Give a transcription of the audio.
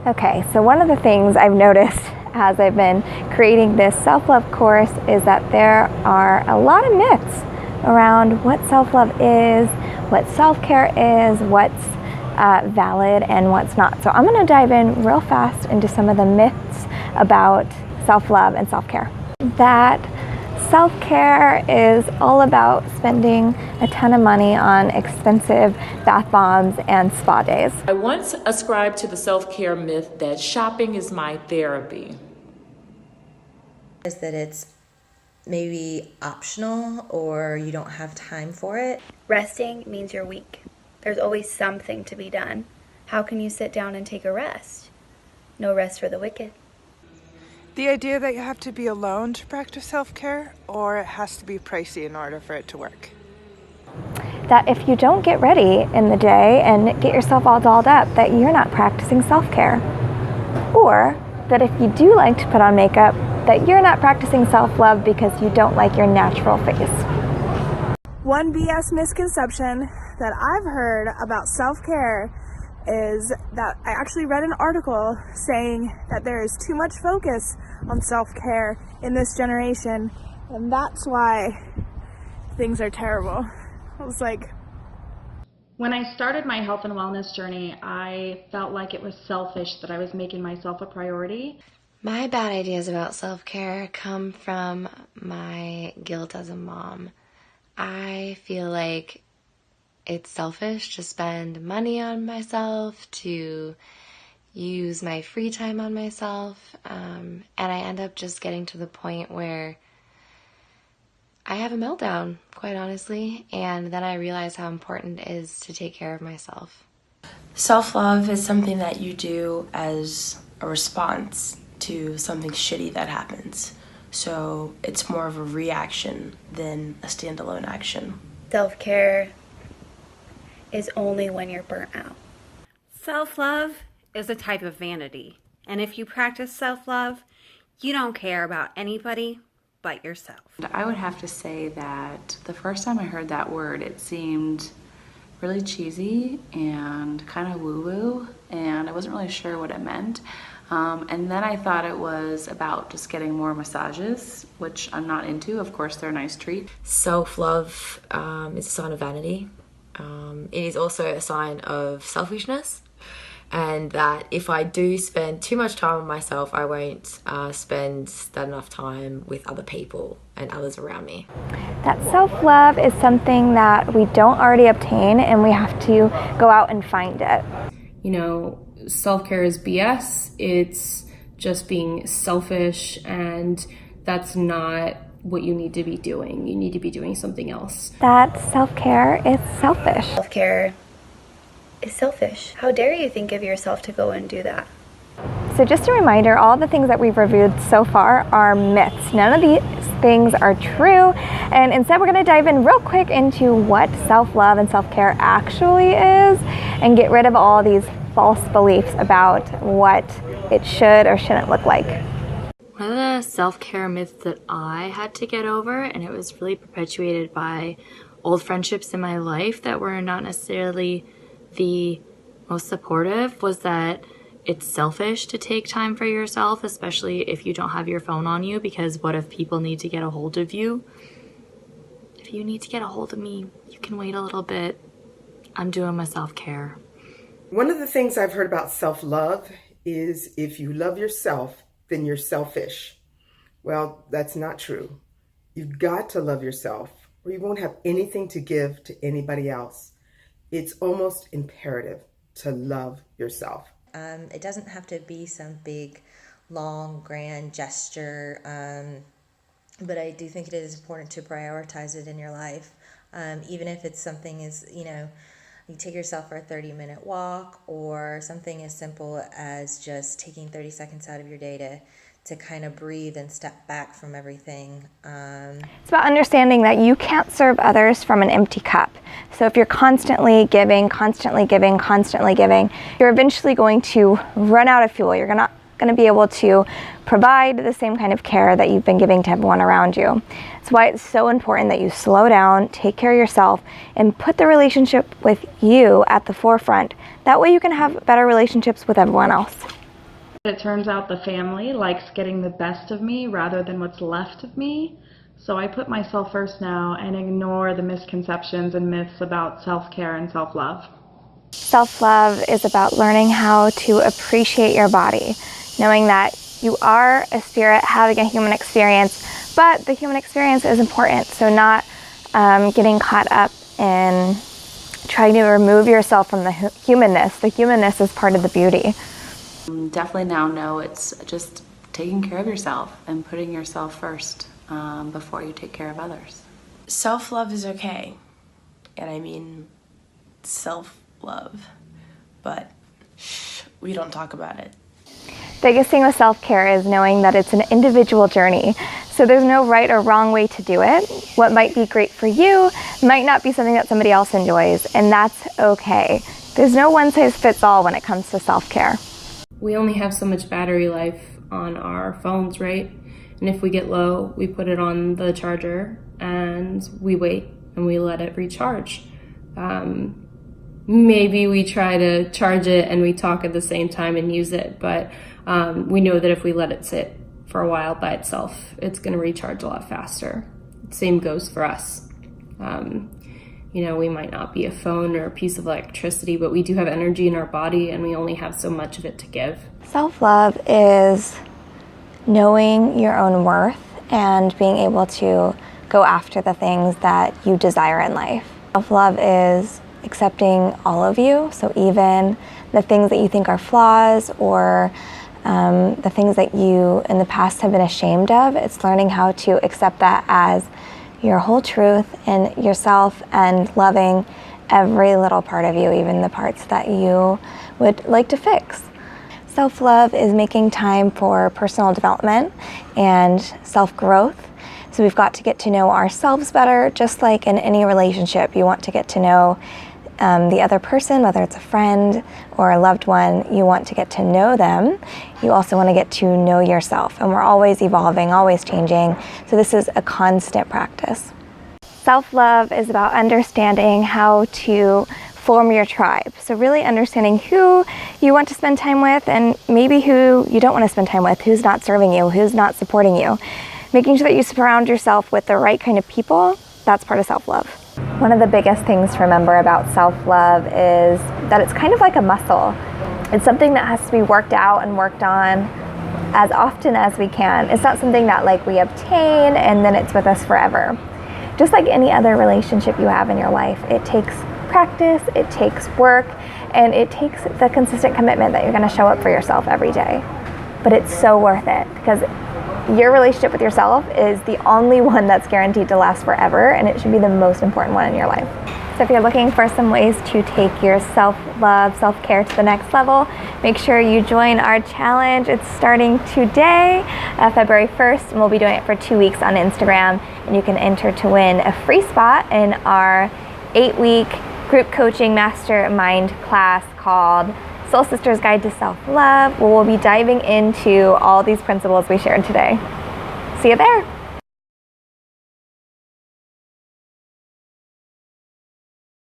Okay, so one of the things I've noticed as I've been creating this self-love course is that there are a lot of myths around what self-love is, what self-care is, what's valid and what's not. So I'm going to dive in real fast into some of the myths about self-love and self-care. That self-care is all about spending a ton of money on expensive bath bombs and spa days. I once ascribed to the self-care myth that shopping is my therapy. Is that it's maybe optional or you don't have time for it. Resting means you're weak. There's always something to be done. How can you sit down and take a rest? No rest for the wicked. The idea that you have to be alone to practice self-care, or it has to be pricey in order for it to work. That if you don't get ready in the day and get yourself all dolled up, that you're not practicing self-care. Or that if you do like to put on makeup, that you're not practicing self-love because you don't like your natural face. One BS misconception that I've heard about self-care is that I actually read an article saying that there is too much focus on self-care in this generation, and that's why things are terrible. I was like, when I started my health and wellness journey, I felt like it was selfish that I was making myself a priority. My bad ideas about self-care come from my guilt as a mom. I feel like it's selfish to spend money on myself, to use my free time on myself, and I end up just getting to the point where I have a meltdown, quite honestly, and then I realize how important it is to take care of myself. Self-love is something that you do as a response to something shitty that happens. So it's more of a reaction than a standalone action. Self-care is only when you're burnt out. Self-love is a type of vanity, and if you practice self-love, you don't care about anybody but yourself. I would have to say that the first time I heard that word, it seemed really cheesy and kind of woo-woo, and I wasn't really sure what it meant. And then I thought it was about just getting more massages, which I'm not into. Of course, they're a nice treat. Self-love is a sign of vanity. It is also a sign of selfishness, and that if I do spend too much time on myself, I won't spend that enough time with other people and others around me. That self-love is something that we don't already obtain, and we have to go out and find it. You know, self-care is BS. It's just being selfish, and that's not what you need to be doing. You need to be doing something else. That self-care is selfish. Self-care is selfish. How dare you think of yourself to go and do that? So just a reminder, all the things that we've reviewed so far are myths. None of these things are true, and instead we're going to dive in real quick into what self-love and self-care actually is and get rid of all these false beliefs about what it should or shouldn't look like. One of the self-care myths that I had to get over, and it was really perpetuated by old friendships in my life that were not necessarily the most supportive, was that it's selfish to take time for yourself, especially if you don't have your phone on you, because what if people need to get a hold of you? If you need to get a hold of me, you can wait a little bit. I'm doing my self-care. One of the things I've heard about self-love is if you love yourself, then you're selfish. Well, that's not true. You've got to love yourself, or you won't have anything to give to anybody else. It's almost imperative to love yourself. It doesn't have to be some big, long, grand gesture, but I do think it is important to prioritize it in your life, even if it's something as, you take yourself for a 30-minute walk, or something as simple as just taking 30 seconds out of your day to kind of breathe and step back from everything. It's about understanding that you can't serve others from an empty cup. So if you're constantly giving, you're eventually going to run out of fuel. You're not going to be able to provide the same kind of care that you've been giving to everyone around you. That's why it's so important that you slow down, take care of yourself, and put the relationship with you at the forefront. That way you can have better relationships with everyone else. It turns out the family likes getting the best of me rather than what's left of me. So I put myself first now and ignore the misconceptions and myths about self-care and self-love. Self-love is about learning how to appreciate your body, knowing that you are a spirit having a human experience, but the human experience is important. So not getting caught up in trying to remove yourself from the humanness. The humanness is part of the beauty. Definitely now know it's just taking care of yourself and putting yourself first before you take care of others. Self-love is okay, and I mean self-love, but we don't talk about it. Biggest thing with self-care is knowing that it's an individual journey. So there's no right or wrong way to do it. What might be great for you might not be something that somebody else enjoys, and that's okay. There's no one size fits all when it comes to self-care. We only have so much battery life on our phones, right? And if we get low, we put it on the charger and we wait and we let it recharge. Maybe we try to charge it and we talk at the same time and use it, but we know that if we let it sit for a while by itself, it's going to recharge a lot faster. Same goes for us. You know, we might not be a phone or a piece of electricity, but we do have energy in our body and we only have so much of it to give. Self-love is knowing your own worth and being able to go after the things that you desire in life. Self-love is accepting all of you, so even the things that you think are flaws or the things that you in the past have been ashamed of, it's learning how to accept that as your whole truth in yourself and loving every little part of you, even the parts that you would like to fix. Self-love is making time for personal development and self-growth. So we've got to get to know ourselves better, just like in any relationship. You want to get to know the other person, whether it's a friend or a loved one, you want to get to know them. You also want to get to know yourself. And we're always evolving, always changing. So this is a constant practice. Self-love is about understanding how to form your tribe. So really understanding who you want to spend time with and maybe who you don't want to spend time with, who's not serving you, who's not supporting you. Making sure that you surround yourself with the right kind of people, that's part of self-love. One of the biggest things to remember about self-love is that it's kind of like a muscle. It's something that has to be worked out and worked on as often as we can. It's not something that we obtain and then it's with us forever. Just like any other relationship you have in your life, it takes practice, it takes work, and it takes the consistent commitment that you're going to show up for yourself every day. But it's so worth it because your relationship with yourself is the only one that's guaranteed to last forever, and it should be the most important one in your life. So if you're looking for some ways to take your self-love, self-care to the next level, make sure you join our challenge. It's starting today, February 1st, and we'll be doing it for 2 weeks on Instagram, and you can enter to win a free spot in our 8-week group coaching mastermind class called Soul Sister's Guide to Self-Love, where we'll be diving into all these principles we shared today. See you there.